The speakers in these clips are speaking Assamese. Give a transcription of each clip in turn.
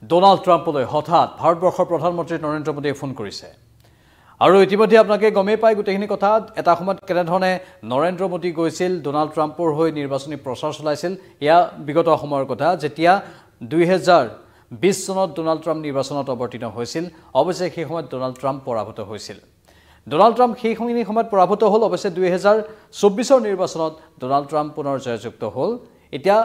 ডোনাল্ড ট্ৰাম্পলৈ হঠাৎ ভাৰতবৰ্ষৰ প্ৰধানমন্ত্ৰী নৰেন্দ্ৰ মোদীয়ে ফোন কৰিছে আৰু ইতিমধ্যে আপোনালোকে গমেই পায় গোটেইখিনি কথা এটা সময়ত কেনেধৰণে নৰেন্দ্ৰ মোদী গৈছিল ডোনাল্ড ট্ৰাম্পৰ হৈ নিৰ্বাচনী প্ৰচাৰ চলাইছিল এয়া বিগত সময়ৰ কথা যেতিয়া 2020 চনত ডোনাল্ড ট্ৰাম্প নিৰ্বাচনত অৱতীৰ্ণ হৈছিল অৱশ্যে সেই সময়ত ডোনাল্ড ট্ৰাম্প পৰাভূত হৈছিল ডোনাল্ড ট্ৰাম্প সেই সময়ত পৰাভূত হ'ল অৱশ্যে 2024 নিৰ্বাচনত ডোনাল্ড ট্ৰাম্প পুনৰ জয়যুক্ত হ'ল এতিয়া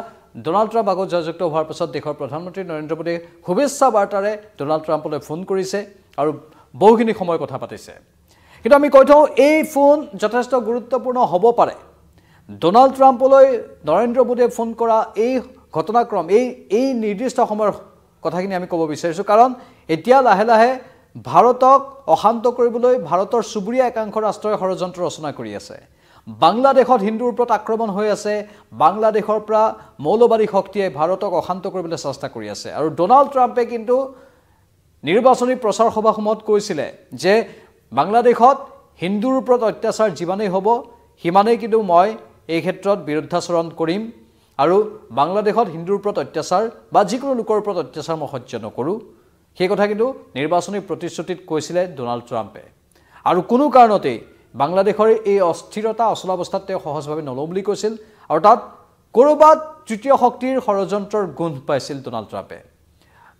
ডোনাল্ড ট্ৰাম্প আগত জয়যুক্ত হোৱাৰ পিছত দেশৰ প্ৰধানমন্ত্ৰী নৰেন্দ্ৰ মোদীয়ে শুভেচ্ছা বাৰ্তাৰে ডোনাল্ড ট্ৰাম্পলৈ ফোন কৰিছে আৰু বহুখিনি সময় কথা পাতিছে কিন্তু আমি কৈ থওঁ এই ফোন যথেষ্ট গুৰুত্বপূৰ্ণ হ'ব পাৰে ডোনাল্ড ট্ৰাম্পলৈ নৰেন্দ্ৰ মোদীয়ে ফোন কৰা এই ঘটনাক্ৰম এই নিৰ্দিষ্ট সময়ৰ কথাখিনি আমি ক'ব বিচাৰিছোঁ কাৰণ এতিয়া লাহে লাহে ভাৰতক অশান্ত কৰিবলৈ ভাৰতৰ চুবুৰীয়া একাংশ ৰাষ্ট্ৰই ষড়যন্ত্ৰ ৰচনা কৰি আছে বাংলাদেশত হিন্দুৰ ওপৰত আক্ৰমণ হৈ আছে বাংলাদেশৰ পৰা মৌলবাদী শক্তিয়ে ভাৰতক অশান্ত কৰিবলৈ চেষ্টা কৰি আছে আৰু ডোনাল্ড ট্ৰাম্পে কিন্তু নিৰ্বাচনী প্ৰচাৰ সভাসমূহত কৈছিলে যে বাংলাদেশত হিন্দুৰ ওপৰত অত্যাচাৰ যিমানেই হ'ব সিমানেই কিন্তু মই এই ক্ষেত্ৰত বিৰুদ্ধাচৰণ কৰিম আৰু বাংলাদেশত হিন্দুৰ ওপৰত অত্যাচাৰ বা যিকোনো লোকৰ ওপৰত অত্যাচাৰ মই সহ্য নকৰোঁ সেই কথা কিন্তু নিৰ্বাচনী প্ৰতিশ্ৰুতিত কৈছিলে ডোনাল্ড ট্ৰাম্পে আৰু কোনো কাৰণতেই বাংলাদেশৰ এই অস্থিৰতা অচলাৱস্থাত তেওঁ সহজভাৱে নলওঁ বুলি কৈছিল আৰু তাত ক'ৰবাত তৃতীয় শক্তিৰ ষড়যন্ত্ৰৰ গোন্ধ পাইছিল ডোনাল্ড ট্ৰাম্পে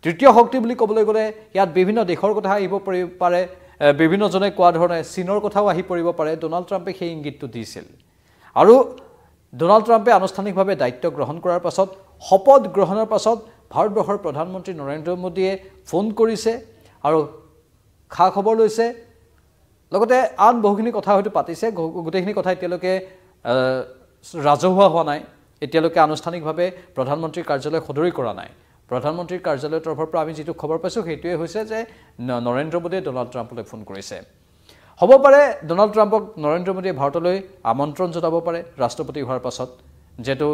তৃতীয় শক্তি বুলি ক'বলৈ গ'লে ইয়াত বিভিন্ন দেশৰ কথা আহিব পাৰে বিভিন্নজনে কোৱা ধৰণে চীনৰ কথাও আহি পৰিব পাৰে ডোনাল্ড ট্ৰাম্পে সেই ইংগিতটো দিছিল আৰু ডোনাল্ড ট্ৰাম্পে আনুষ্ঠানিকভাৱে দায়িত্ব গ্ৰহণ কৰাৰ পাছত শপত গ্ৰহণৰ পাছত ভাৰতবৰ্ষৰ প্ৰধানমন্ত্ৰী নৰেন্দ্ৰ মোদীয়ে ফোন কৰিছে আৰু খা খবৰ লৈছে লগতে আন বহুখিনি কথা হয়তো পাতিছে গোটেইখিনি কথা এতিয়ালৈকে ৰাজহুৱা হোৱা নাই এতিয়ালৈকে আনুষ্ঠানিকভাৱে প্ৰধানমন্ত্ৰীৰ কাৰ্যালয় সদৰি কৰা নাই প্ৰধানমন্ত্ৰীৰ কাৰ্যালয়ৰ তৰফৰ পৰা আমি যিটো খবৰ পাইছোঁ সেইটোৱে হৈছে যে নৰেন্দ্ৰ মোদীয়ে ডোনাল্ড ট্ৰাম্পলৈ ফোন কৰিছে হ'ব পাৰে ডোনাল্ড ট্ৰাম্পক নৰেন্দ্ৰ মোদীয়ে ভাৰতলৈ আমন্ত্ৰণ জনাব পাৰে ৰাষ্ট্ৰপতি হোৱাৰ পাছত যেহেতু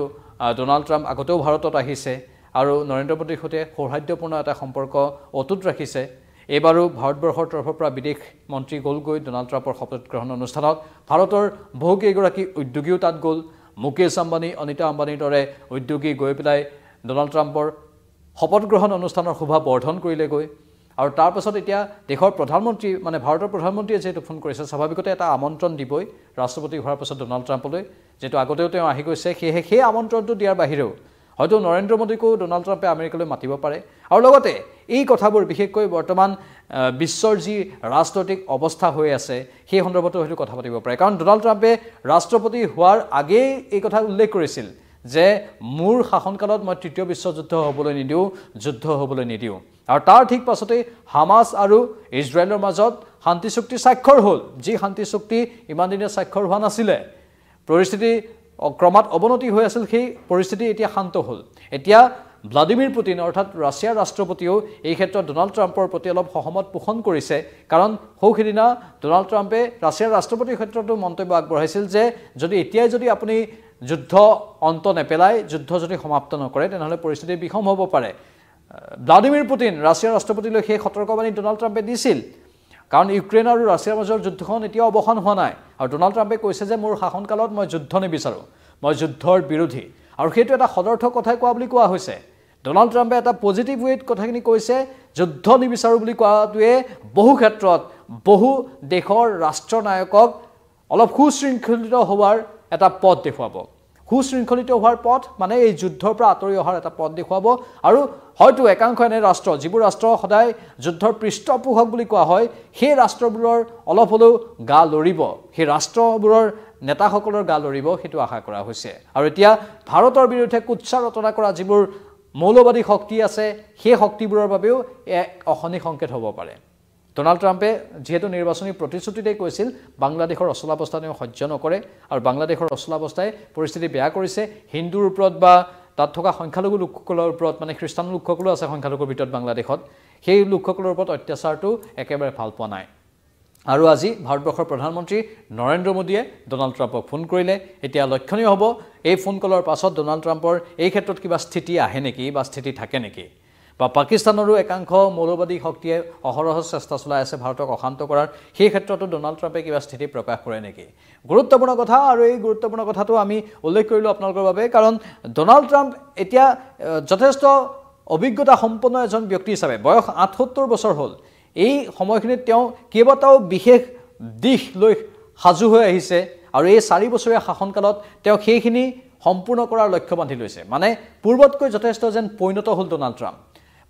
ডোনাল্ড ট্ৰাম্প আগতেও ভাৰতত আহিছে আৰু নৰেন্দ্ৰ মোদীৰ সৈতে সৌহাৰ্দ্যপূৰ্ণ এটা সম্পৰ্ক অটুট ৰাখিছে এইবাৰো ভাৰতবৰ্ষৰ তৰফৰ পৰা বিদেশ মন্ত্ৰী গ'লগৈ ডোনাল্ড ট্ৰাম্পৰ শপত গ্ৰহণ অনুষ্ঠানত ভাৰতৰ বহুকেইগৰাকী উদ্যোগীও তাত গ'ল মুকেশ আম্বানী অনিতা আম্বানীৰ দৰে উদ্যোগী গৈ পেলাই ডোনাল্ড ট্ৰাম্পৰ শপত গ্ৰহণ অনুষ্ঠানৰ শোভা বৰ্ধন কৰিলেগৈ আৰু তাৰ পাছত এতিয়া দেশৰ প্ৰধানমন্ত্ৰী মানে ভাৰতৰ প্ৰধানমন্ত্ৰীয়ে যেহেতু ফোন কৰিছে স্বাভাৱিকতে এটা আমন্ত্ৰণ দিবই ৰাষ্ট্ৰপতি হোৱাৰ পাছত ডোনাল্ড ট্ৰাম্পলৈ যেহেতু আগতেও তেওঁ আহি গৈছে সেয়েহে সেই আমন্ত্ৰণটো দিয়াৰ বাহিৰেও হয়তো নৰেন্দ্ৰ মোদীকো ডোনাল্ড ট্ৰাম্পে আমেৰিকালৈ মাতিব পাৰে আৰু লগতে এই কথাবোৰ বিশেষকৈ বৰ্তমান বিশ্বৰ যি ৰাজনৈতিক অৱস্থা হৈ আছে সেই সন্দৰ্ভতো হয়তো কথা পাতিব পাৰে কাৰণ ডোনাল্ড ট্ৰাম্পে ৰাষ্ট্ৰপতি হোৱাৰ আগেই এই কথা উল্লেখ কৰিছিল যে মোৰ শাসনকালত মই তৃতীয় বিশ্বযুদ্ধ হ'বলৈ নিদিওঁ যুদ্ধ হ'বলৈ নিদিওঁ আৰু তাৰ ঠিক পাছতেই হামাছ আৰু ইজৰাইলৰ মাজত শান্তি চুক্তি স্বাক্ষৰ হ'ল যি শান্তি চুক্তি ইমান দিনে স্বাক্ষৰ হোৱা নাছিলে পৰিস্থিতি ক্ৰমাৎ অৱনতি হৈ আছিল সেই পৰিস্থিতি এতিয়া শান্ত হ'ল এতিয়া ভ্লাদিমিৰ পুটিন অৰ্থাৎ ৰাছিয়াৰ ৰাষ্ট্ৰপতিও এই ক্ষেত্ৰত ডোনাল্ড ট্ৰাম্পৰ প্ৰতি অলপ সহমত পোষণ কৰিছে কাৰণ সৌখিদিনা ডোনাল্ড ট্ৰাম্পে ৰাছিয়াৰ ৰাষ্ট্ৰপতিৰ ক্ষেত্ৰতো মন্তব্য আগবঢ়াইছিল যে যদি এতিয়াই যদি আপুনি যুদ্ধ অন্ত নেপেলায় যুদ্ধ যদি সমাপ্ত নকৰে তেনেহ'লে পৰিস্থিতি বিষম হ'ব পাৰে ভ্লাদিমিৰ পুটিন ৰাছিয়াৰ ৰাষ্ট্ৰপতিলৈ সেই সতৰ্কবাণী ডোনাল্ড ট্ৰাম্পে দিছিল কাৰণ ইউক্ৰেইন আৰু ৰাছিয়াৰ মাজৰ যুদ্ধখন এতিয়াও অৱসান হোৱা নাই আৰু ডোনাল্ড ট্ৰাম্পে কৈছে যে মোৰ শাসনকালত মই যুদ্ধ নিবিচাৰোঁ মই যুদ্ধৰ বিৰোধী আৰু সেইটো এটা সদৰ্থক কথাই কোৱা বুলি কোৱা হৈছে ডোনাল্ড ট্ৰাম্পে এটা পজিটিভ ৱেত কথাখিনি কৈছে যুদ্ধ নিবিচাৰোঁ বুলি কোৱাটোৱে বহু ক্ষেত্ৰত বহু দেশৰ ৰাষ্ট্ৰনায়কক অলপ সুশৃংখলিত হোৱাৰ এটা পথ দেখুৱাব সুশৃংখলিত হোৱাৰ পথ মানে এই যুদ্ধৰ পৰা আঁতৰি অহাৰ এটা পথ দেখুৱাব আৰু হয়তো একাংশ এনে ৰাষ্ট্ৰ যিবোৰ ৰাষ্ট্ৰ সদায় যুদ্ধৰ পৃষ্ঠপোষক বুলি কোৱা হয় সেই ৰাষ্ট্ৰবোৰৰ অলপ হ'লেও গা লৰিব সেই ৰাষ্ট্ৰবোৰৰ নেতাসকলৰ গা লৰিব সেইটো আশা কৰা হৈছে আৰু এতিয়া ভাৰতৰ বিৰুদ্ধে কুৎসা ৰচনা কৰা যিবোৰ মৌলবাদী শক্তি আছে সেই শক্তিবোৰৰ বাবেও এক অশনি সংকেত হ'ব পাৰে ডোনাল্ড ট্ৰাম্পে যেহেতু নিৰ্বাচনী প্ৰতিশ্ৰুতিতে কৈছিল বাংলাদেশৰ অচলাৱস্থা তেওঁ সহ্য নকৰে আৰু বাংলাদেশৰ অচলাৱস্থাই পৰিস্থিতি বেয়া কৰিছে হিন্দুৰ ওপৰত বা তাত থকা সংখ্যালঘু লোকসকলৰ ওপৰত মানে খ্ৰীষ্টান লোকসকলো আছে সংখ্যালঘুৰ ভিতৰত বাংলাদেশত সেই লোকসকলৰ ওপৰত অত্যাচাৰটো একেবাৰে ভাল পোৱা নাই আৰু আজি ভাৰতবৰ্ষৰ প্ৰধানমন্ত্ৰী নৰেন্দ্ৰ মোদীয়ে ডোনাল্ড ট্ৰাম্পক ফোন কৰিলে এতিয়া লক্ষণীয় হ'ব এই ফোন কলৰ পাছত ডোনাল্ড ট্ৰাম্পৰ এই ক্ষেত্ৰত কিবা স্থিতি আহে নেকি বা স্থিতি থাকে নেকি বা পাকিস্তানৰো একাংশ মৌলবাদী শক্তিয়ে অহৰহ চেষ্টা চলাই আছে ভাৰতক অশান্ত কৰাৰ সেই ক্ষেত্ৰতো ডোনাল্ড ট্ৰাম্পে কিবা স্থিতি প্ৰকাশ কৰে নেকি গুৰুত্বপূৰ্ণ কথা আৰু এই গুৰুত্বপূৰ্ণ কথাটো আমি উল্লেখ কৰিলোঁ আপোনালোকৰ বাবে কাৰণ ডোনাল্ড ট্ৰাম্প এতিয়া যথেষ্ট অভিজ্ঞতা সম্পন্ন এজন ব্যক্তি হিচাপে বয়স ৭৮ বছৰ হ'ল এই সময়খিনিত তেওঁ কেইবাটাও বিশেষ দিশ লৈ সাজু হৈ আহিছে আৰু এই 4 বছৰীয়া শাসনকালত তেওঁ সেইখিনি সম্পূৰ্ণ কৰাৰ লক্ষ্য বান্ধি লৈছে মানে পূৰ্বতকৈ যথেষ্ট যেন পৰিণত হ'ল ডোনাল্ড ট্ৰাম্প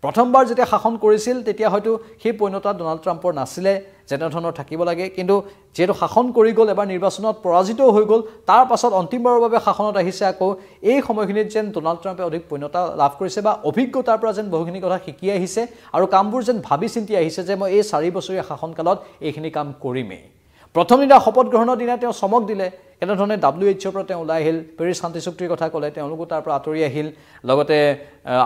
প্ৰথমবাৰ যেতিয়া শাসন কৰিছিল তেতিয়া হয়তো সেই পৰিণতা ডোনাল্ড ট্ৰাম্পৰ নাছিলে যেনে ধৰণৰ থাকিব লাগে কিন্তু যেটো শাসন কৰি গ'ল এবাৰ নিৰ্বাচনত পৰাজিত হৈ গ'ল তাৰ পাছত অন্তিমবাৰৰ বাবে শাসনত আহিছে আকৌ এই সময়খিনিত যেন ডোনাল্ড ট্ৰাম্পে অধিক পৰিণতা লাভ কৰিছে বা অভিজ্ঞতাৰ পৰা যেন বহুখিনি কথা শিকি আহিছে আৰু কামবোৰ যেন ভাবি চিন্তি আহিছে যে মই এই 4 বছৰীয়া শাসনকালত এইখিনি কাম কৰিমেই প্ৰথম দিনা শপত গ্ৰহণৰ দিনা তেওঁ চমক দিলে এনেধৰণে WHOৰ পৰা তেওঁ ওলাই আহিল পেৰিছ শান্তি চুক্তিৰ কথা ক'লে তেওঁলোকো তাৰ পৰা আঁতৰি আহিল লগতে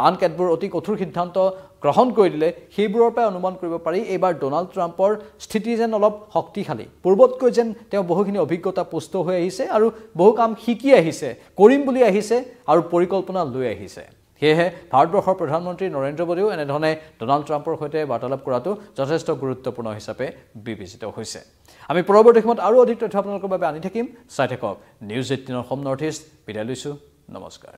আন কেতবোৰ অতি কঠোৰ সিদ্ধান্ত গ্ৰহণ কৰি দিলে সেইবোৰৰ পৰা অনুমান কৰিব পাৰি এইবাৰ ডোনাল্ড ট্ৰাম্পৰ স্থিতি যেন অলপ শক্তিশালী পূৰ্বতকৈ যেন তেওঁ বহুখিনি অভিজ্ঞতা পুষ্ট হৈ আহিছে আৰু বহু কাম শিকি আহিছে কৰিম বুলি আহিছে আৰু পৰিকল্পনা লৈ আহিছে সেয়েহে ভাৰতবৰ্ষৰ প্ৰধানমন্ত্ৰী নৰেন্দ্ৰ মোদীও এনেধৰণে ডোনাল্ড ট্ৰাম্পৰ সৈতে বাৰ্তালাপ কৰাটো যথেষ্ট গুৰুত্বপূৰ্ণ হিচাপে বিবেচিত হৈছে আমি পৰৱৰ্তী সময়ত আৰু অধিক তথ্য আপোনালোকৰ বাবে আনি থাকিম চাই থাকক নিউজ 18 অসম নৰ্থ ইষ্ট বিদায় লৈছোঁ নমস্কাৰ